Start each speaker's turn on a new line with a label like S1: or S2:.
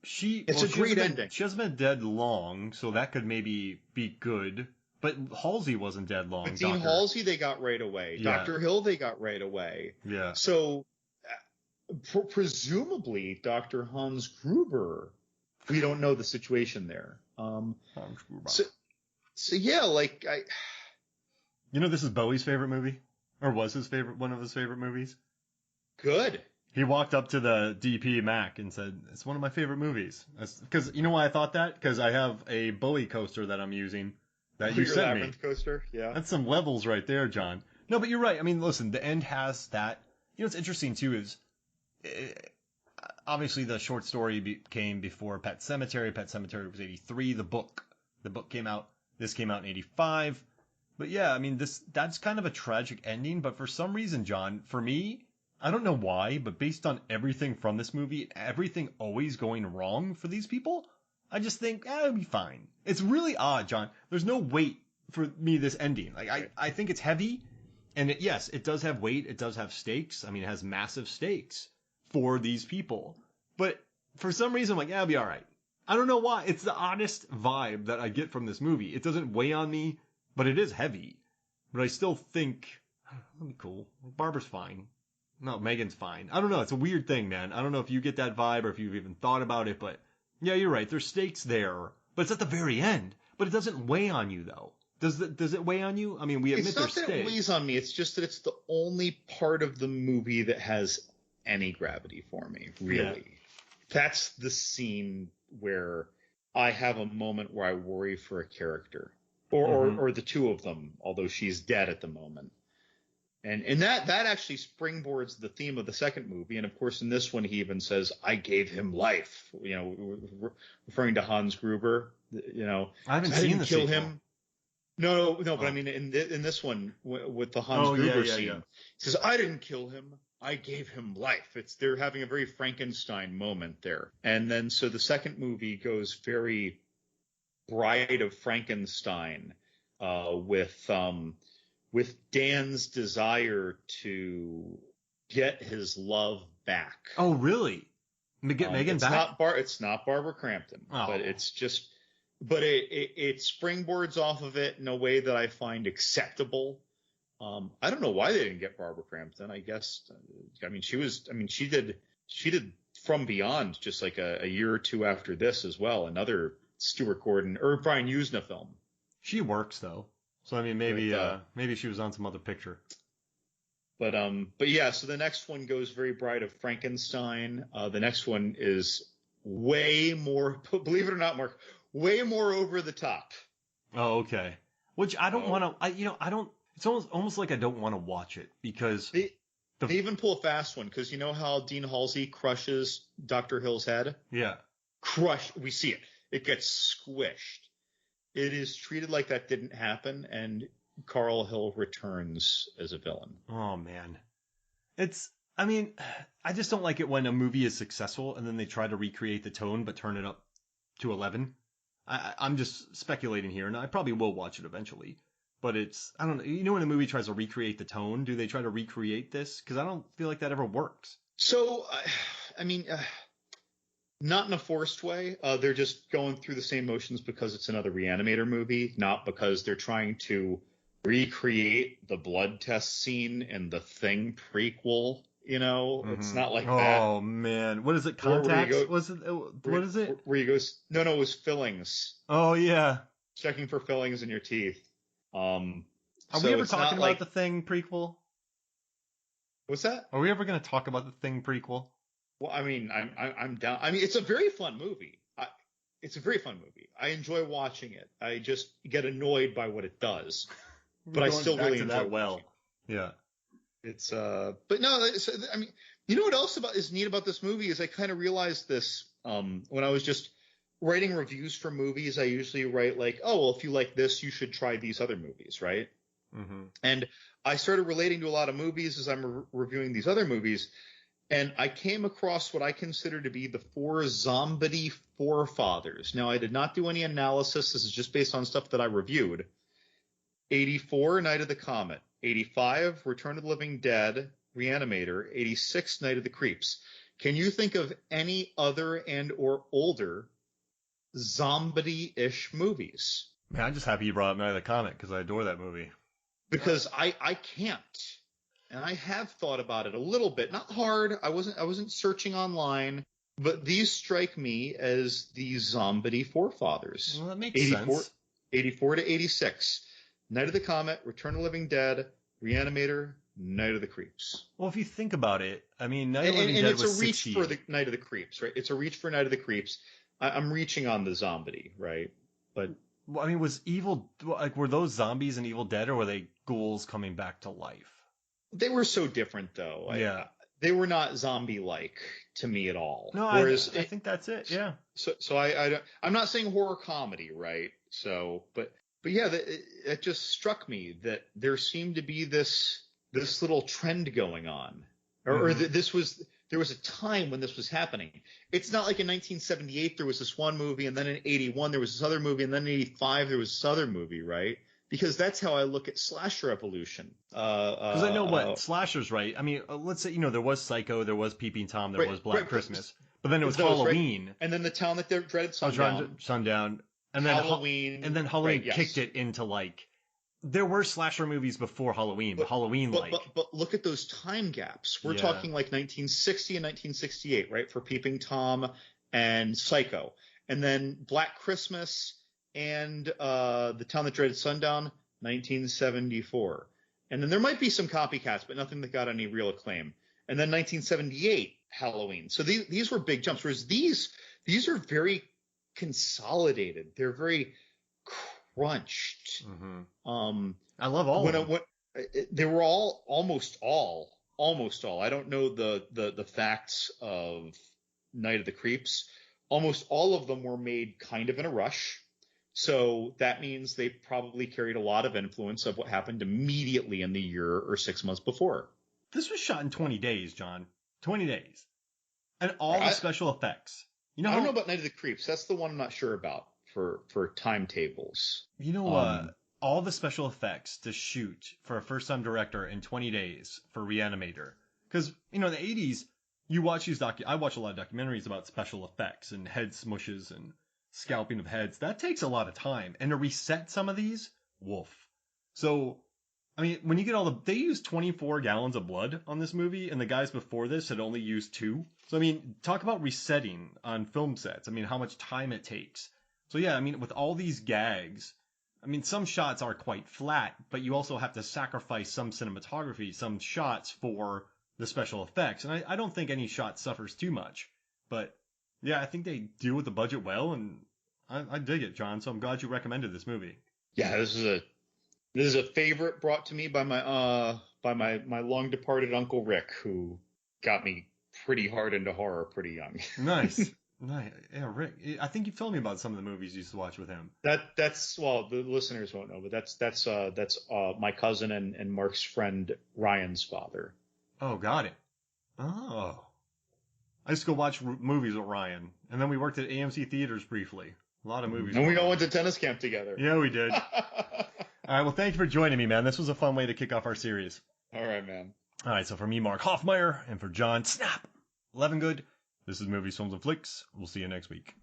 S1: It's a great ending.
S2: She hasn't been dead long, so that could maybe be good. But Halsey wasn't dead long.
S1: But Dean Halsey, they got right away.
S2: Yeah.
S1: Dr. Hill, they got right away.
S2: Yeah.
S1: So presumably Dr. Hans Gruber, we don't know the situation there.
S2: Hans Gruber.
S1: So yeah, like
S2: this is Bowie's favorite movie, or was one of his favorite movies.
S1: Good.
S2: He walked up to the DP Mac and said, "It's one of my favorite movies." Because you know why I thought that? Because I have a Bowie coaster that I'm using that you sent me.
S1: Coaster, yeah.
S2: That's some levels right there, John. No, but you're right. I mean, listen, the end has that. What's interesting too is, obviously the short story came before Pet Sematary. Pet Sematary was 1983. The book came out. This came out in 1985. But yeah, I mean, that's kind of a tragic ending. But for some reason, John, for me, I don't know why, but based on everything from this movie, everything always going wrong for these people, I just think, it'll be fine. It's really odd, John. There's no weight for me, this ending. Like, I think it's heavy, and yes, it does have weight. It does have stakes. I mean, it has massive stakes for these people. But for some reason, I'm like, it'll be all right. I don't know why. It's the honest vibe that I get from this movie. It doesn't weigh on me, but it is heavy. But I still think, it'll be cool. Barbara's fine. No, Megan's fine. I don't know. It's a weird thing, man. I don't know if you get that vibe or if you've even thought about it, but yeah, you're right. There's stakes there, but it's at the very end. But it doesn't weigh on you, though. Does it weigh on you? I mean, we admit there's stakes. It's not that it weighs
S1: on me. It's just that it's the only part of the movie that has any gravity for me, really. Yeah. That's the scene where I have a moment where I worry for a character, or the two of them, although she's dead at the moment. And that actually springboards the theme of the second movie. And of course, in this one, he even says, "I gave him life," referring to Hans Gruber. I
S2: haven't seen the
S1: kill
S2: sequel.
S1: him. No, but I mean, in this one with the Hans Gruber scene, he says, "I didn't kill him. I gave him life." They're having a very Frankenstein moment there. And then so the second movie goes very Bride of Frankenstein, with Dan's desire to get his love back.
S2: Oh, really? Get Megan back?
S1: It's not Barbara Crampton, but it's just, but it springboards off of it in a way that I find acceptable. I don't know why they didn't get Barbara Crampton. I guess, she did From Beyond just like a year or two after this as well. Another Stuart Gordon or Brian Usna film.
S2: She works though. So, I mean, maybe she was on some other picture.
S1: But yeah, so the next one goes very Bride of Frankenstein. The next one is way more, believe it or not, Mark, way more over the top.
S2: Oh, okay. Which I don't want to, I don't, it's almost like I don't want to watch it because.
S1: They even pull a fast one because you know how Dean Halsey crushes Dr. Hill's head?
S2: Yeah.
S1: We see it. It gets squished. It is treated like that didn't happen, and Carl Hill returns as a villain.
S2: Oh, man. I just don't like it when a movie is successful and then they try to recreate the tone but turn it up to 11. I'm just speculating here, and I probably will watch it eventually. But I don't know, when a movie tries to recreate the tone, do they try to recreate this? Because I don't feel like that ever works.
S1: So, not in a forced way. They're just going through the same motions because it's another Re-Animator movie, not because they're trying to recreate the blood test scene in the Thing prequel. It's not like that.
S2: Oh man, what is it? Contacts? What is it?
S1: Where you go? No, it was fillings.
S2: Oh yeah,
S1: checking for fillings in your teeth.
S2: Are we ever talking about the Thing prequel?
S1: What's that?
S2: Are we ever going to talk about the Thing prequel?
S1: Well, I'm down. It's a very fun movie. It's a very fun movie. I enjoy watching it. I just get annoyed by what it does, but I still really enjoy that. Well,
S2: yeah.
S1: It's but no. You know what else is neat about this movie is I kind of realized this when I was just writing reviews for movies. I usually write like, oh well, if you like this, you should try these other movies, right? Mm-hmm. And I started relating to a lot of movies as I'm reviewing these other movies. And I came across what I consider to be the four zombie forefathers. Now, I did not do any analysis. This is just based on stuff that I reviewed. 84, Night of the Comet. 85, Return of the Living Dead, Re-Animator. 86, Night of the Creeps. Can you think of any other and or older zombie-ish movies?
S2: Man, I'm just happy you brought up Night of the Comet because I adore that movie.
S1: Because I can't. And I have thought about it a little bit. Not hard. I wasn't searching online. But these strike me as the zombie forefathers.
S2: Well, that makes sense.
S1: 84 to 86. Night of the Comet, Return of the Living Dead, Re-Animator, Night of the Creeps.
S2: Well, if you think about it, I mean, Night of the Living Dead was 60.
S1: And it's a reach for the Night of the Creeps, right? It's a reach for Night of the Creeps. I'm reaching on the zombie, right? But
S2: well, I mean, were those zombies in Evil Dead, or were they ghouls coming back to life?
S1: They were so different, though.
S2: Yeah.
S1: They were not zombie-like to me at all.
S2: No, I think that's it. Yeah.
S1: So I'm not saying horror comedy, right? So, but yeah, it just struck me that there seemed to be this little trend going on, or there was a time when this was happening. It's not like in 1978 there was this one movie, and then in 81 there was this other movie, and then in 85 there was this other movie, right? Because that's how I look at slasher evolution.
S2: Because I know what slashers, right? I mean, let's say there was Psycho, there was Peeping Tom, there was Black Christmas, but then it was Halloween,
S1: right? And then the Town That Dreaded Sundown,
S2: and then
S1: Halloween,
S2: and then Halloween kicked it into there were slasher movies before Halloween, but Halloween
S1: But look at those time gaps. We're talking like 1960 and 1968, right? For Peeping Tom and Psycho, and then Black Christmas and The Town That Dreaded Sundown, 1974. And then there might be some copycats, but nothing that got any real acclaim. And then 1978, Halloween. So these were big jumps, whereas these are very consolidated. They're very crunched.
S2: Mm-hmm. I love all of them.
S1: They were almost all. I don't know the facts of Night of the Creeps. Almost all of them were made kind of in a rush. So that means they probably carried a lot of influence of what happened immediately in the year or 6 months before.
S2: This was shot in 20 days, John. 20 days. And all the special effects.
S1: I don't know about Night of the Creeps. That's the one I'm not sure about for timetables.
S2: All the special effects to shoot for a first-time director in 20 days for Re-Animator. Because, in the 80s, you watch these I watch a lot of documentaries about special effects and head smushes and scalping of heads. That takes a lot of time. And to reset some of these, woof. So, I mean, when you get they used 24 gallons of blood on this movie, and the guys before this had only used 2. So, I mean, talk about resetting on film sets. I mean, how much time it takes. So, yeah, I mean, with all these gags, I mean, some shots are quite flat, but you also have to sacrifice some cinematography, some shots for the special effects. And I don't think any shot suffers too much. But yeah, I think they deal with the budget well, and I dig it, John. So I'm glad you recommended this movie.
S1: Yeah, this is a favorite brought to me by my long departed Uncle Rick, who got me pretty hard into horror pretty young.
S2: Nice. Yeah, Rick. I think you've told me about some of the movies you used to watch with him.
S1: That's the listeners won't know, but that's my cousin and Mark's friend Ryan's father.
S2: Oh, got it. Oh. I used to go watch movies with Ryan, and then we worked at AMC Theaters briefly. A lot of movies.
S1: And we all went to tennis camp together.
S2: Yeah, we did. All right, well, thank you for joining me, man. This was a fun way to kick off our series.
S1: All right, man.
S2: All right, so for me, Mark Hoffmeyer, and for John Snap Levengood, this is Movies, Films, and Flicks. We'll see you next week.